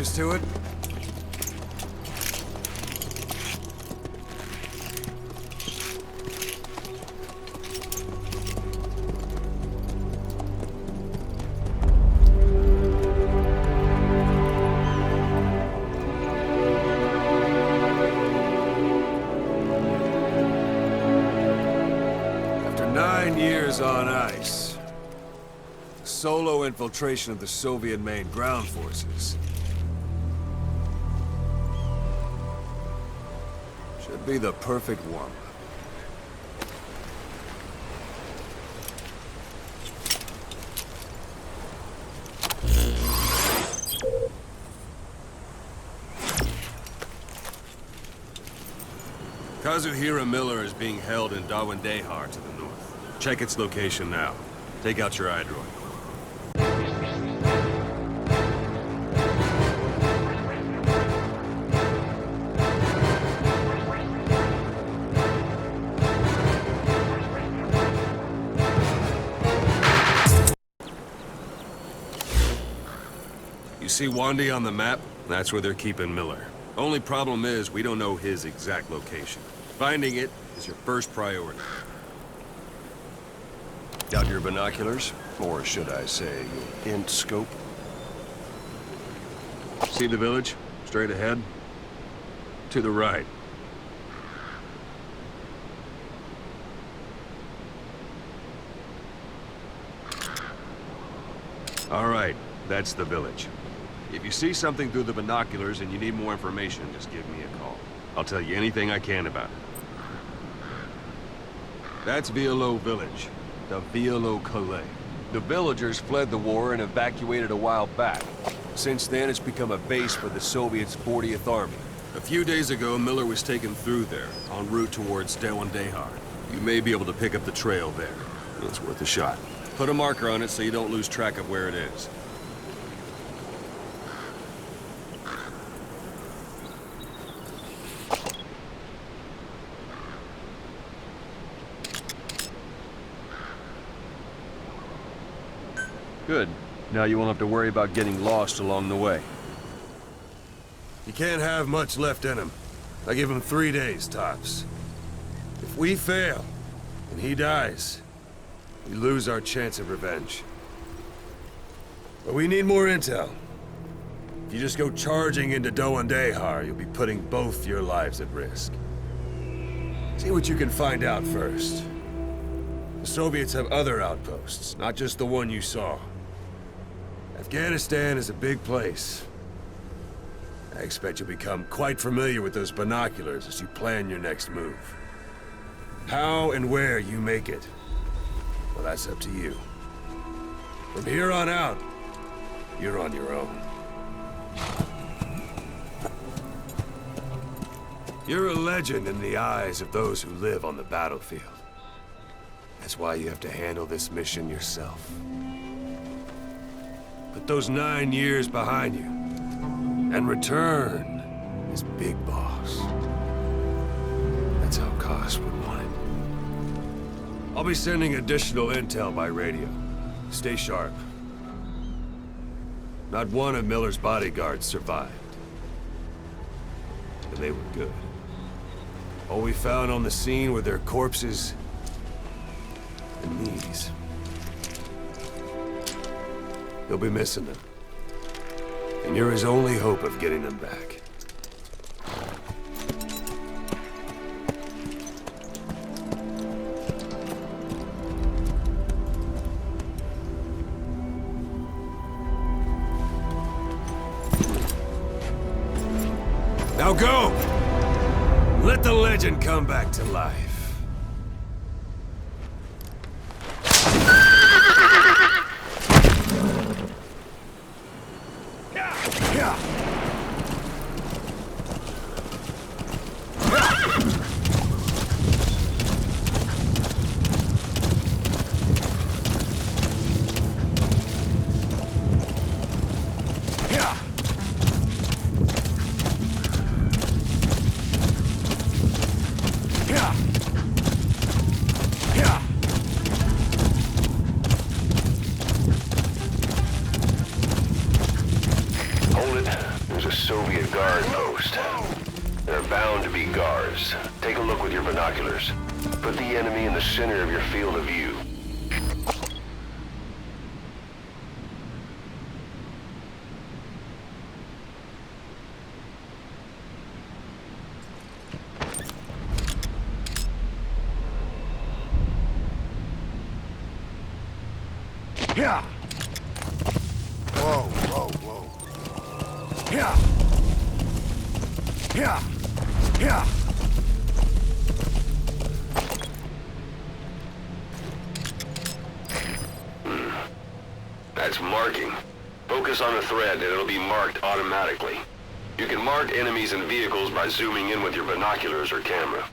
fingers to it? After 9 years on ice, solo infiltration of the Soviet main ground forces should be the perfect warm-up. Kazuhira Miller is being held in Dawandehar to the north. Check its location now. Take out your iDroid. You see Wandy on the map? That's where they're keeping Miller. Only problem is, we don't know his exact location. Finding it is your first priority. Got your binoculars? Or should I say, your int scope? See the village? Straight ahead? To the right. All right, that's the village. If you see something through the binoculars and you need more information, just give me a call. I'll tell you anything I can about it. That's Violo Village, the Violo Calais. The villagers fled the war and evacuated a while back. Since then, it's become a base for the Soviets' 40th Army. A few days ago, Miller was taken through there, en route towards Dawandehar. You may be able to pick up the trail there. It's worth a shot. Put a marker on it so you don't lose track of where it is. Good. Now you won't have to worry about getting lost along the way. You can't have much left in him. I give him 3 days, tops. If we fail, and he dies, we lose our chance of revenge. But we need more intel. If you just go charging into Dawandehar, you'll be putting both your lives at risk. See what you can find out first. The Soviets have other outposts, not just the one you saw. Afghanistan is a big place. I expect you'll become quite familiar with those binoculars as you plan your next move. How and where you make it, well, that's up to you. From here on out, you're on your own. You're a legend in the eyes of those who live on the battlefield. That's why you have to handle this mission yourself. Put those 9 years behind you, and return as Big Boss. That's how Koss would want it. I'll be sending additional intel by radio. Stay sharp. Not one of Miller's bodyguards survived. And they were good. All we found on the scene were their corpses and knees. He'll be missing them. And you're his only hope of getting them back. Now go! Let the legend come back to life. Yeah! a Soviet guard post. There are bound to be guards. Take a look with your binoculars. Put the enemy in the center of your field of view. Yeah. Whoa, whoa, whoa. Yeah. Yeah. Yeah. That's marking. Focus on a thread and it'll be marked automatically. You can mark enemies and vehicles by zooming in with your binoculars or camera.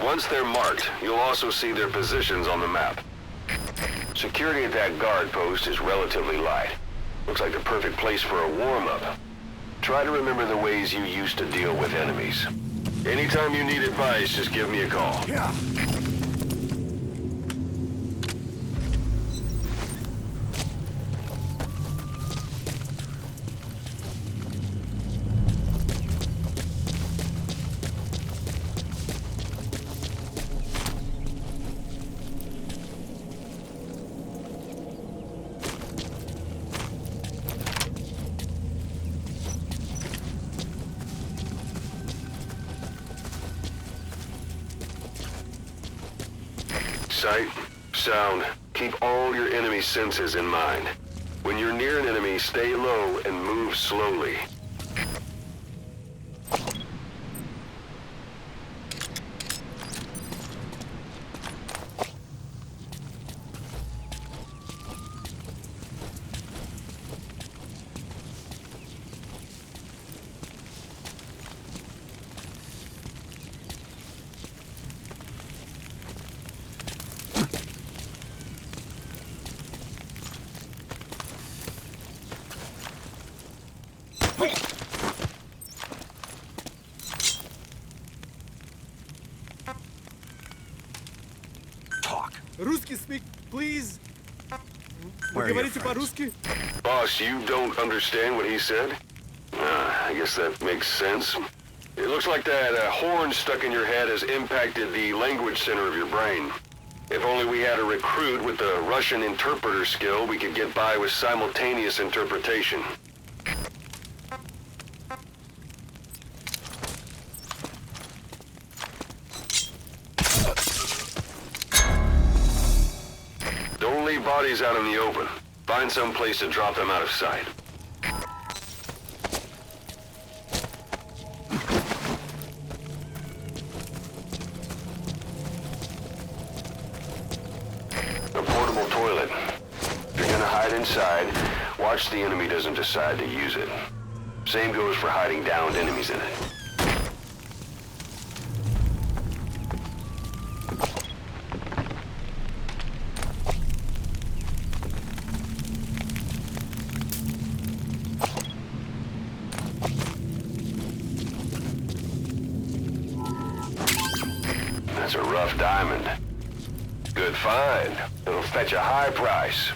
Once they're marked, you'll also see their positions on the map. Security at that guard post is relatively light. Looks like the perfect place for a warm-up. Try to remember the ways you used to deal with enemies. Anytime you need advice, just give me a call. Yeah. Sight, sound, keep all your enemy senses in mind. When you're near an enemy, stay low and move slowly. Русский speak, please. Where Вы are your говорите friends? по-русски? Boss, you don't understand what he said? I guess that makes sense. It looks like that horn stuck in your head has impacted the language center of your brain. If only we had a recruit with the Russian interpreter skill, we could get by with simultaneous interpretation. Don't leave bodies out in the open. Find some place to drop them out of sight. A portable toilet. If you're gonna hide inside, watch the enemy doesn't decide to use it. Same goes for hiding downed enemies in it. That's a rough diamond. Good find. It'll fetch a high price.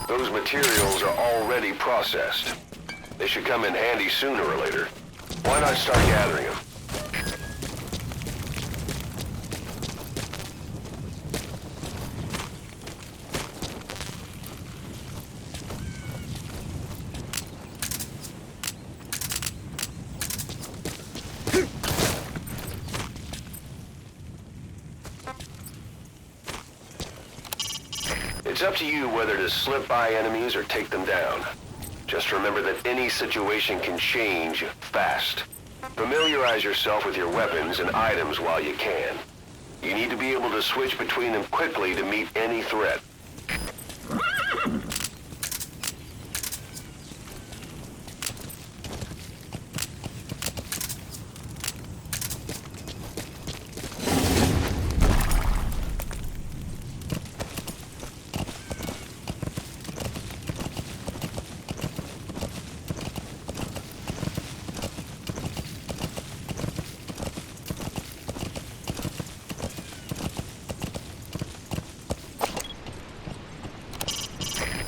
Those materials are already processed. They should come in handy sooner or later. Why not start gathering them? It's up to you whether to slip by enemies or take them down. Just remember that any situation can change fast. Familiarize yourself with your weapons and items while you can. You need to be able to switch between them quickly to meet any threat.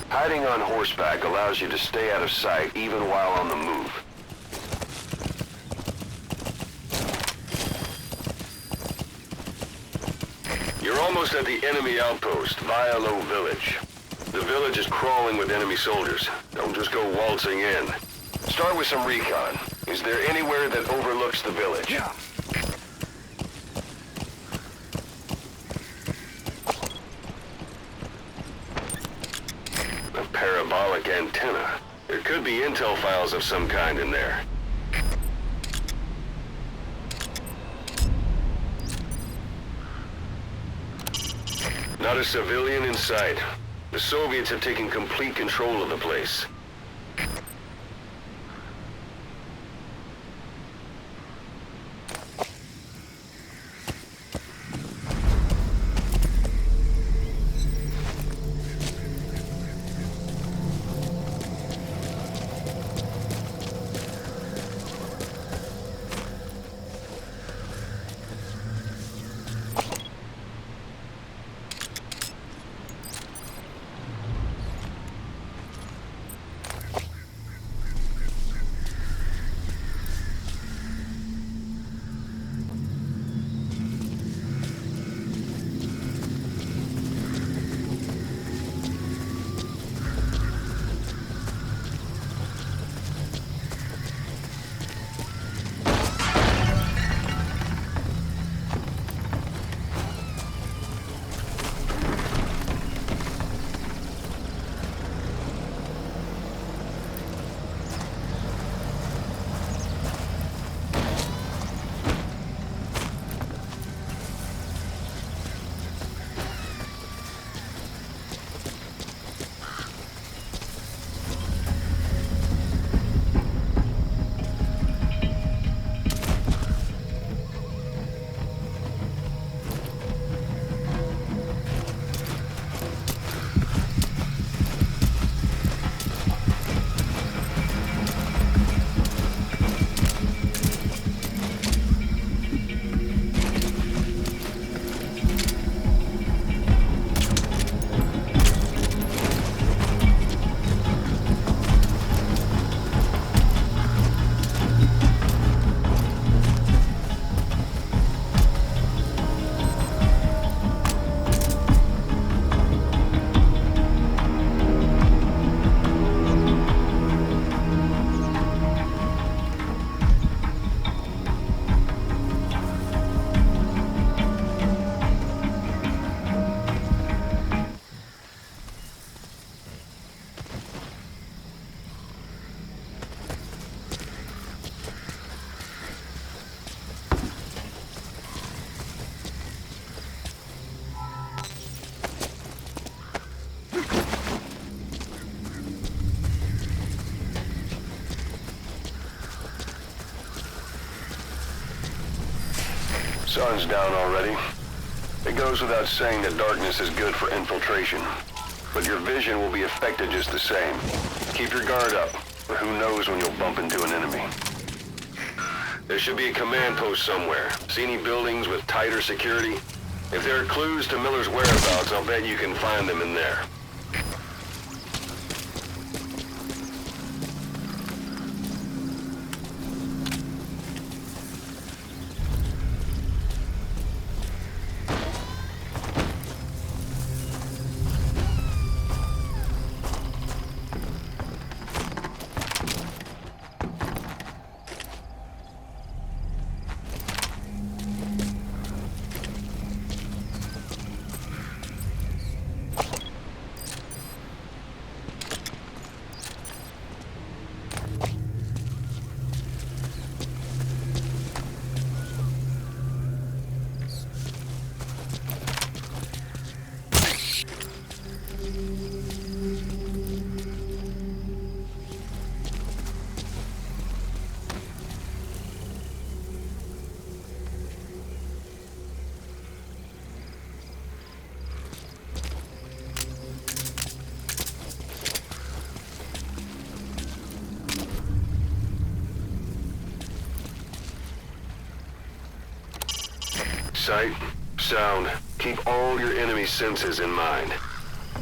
Hiding on horseback allows you to stay out of sight even while on the move. You're almost at the enemy outpost, Vialo Village. The village is crawling with enemy soldiers. Don't just go waltzing in. Start with some recon. Is there anywhere that overlooks the village? Yeah. A parabolic antenna. There could be intel files of some kind in there. Not a civilian in sight. The Soviets have taken complete control of the place. Sun's down already. It goes without saying that darkness is good for infiltration, but your vision will be affected just the same. Keep your guard up, for who knows when you'll bump into an enemy. There should be a command post somewhere. See any buildings with tighter security? If there are clues to Miller's whereabouts, I'll bet you can find them in there. sight, sound, keep all your enemy senses in mind.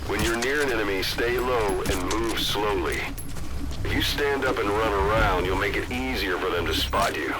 When you're near an enemy, stay low and move slowly. If you stand up and run around, you'll make it easier for them to spot you.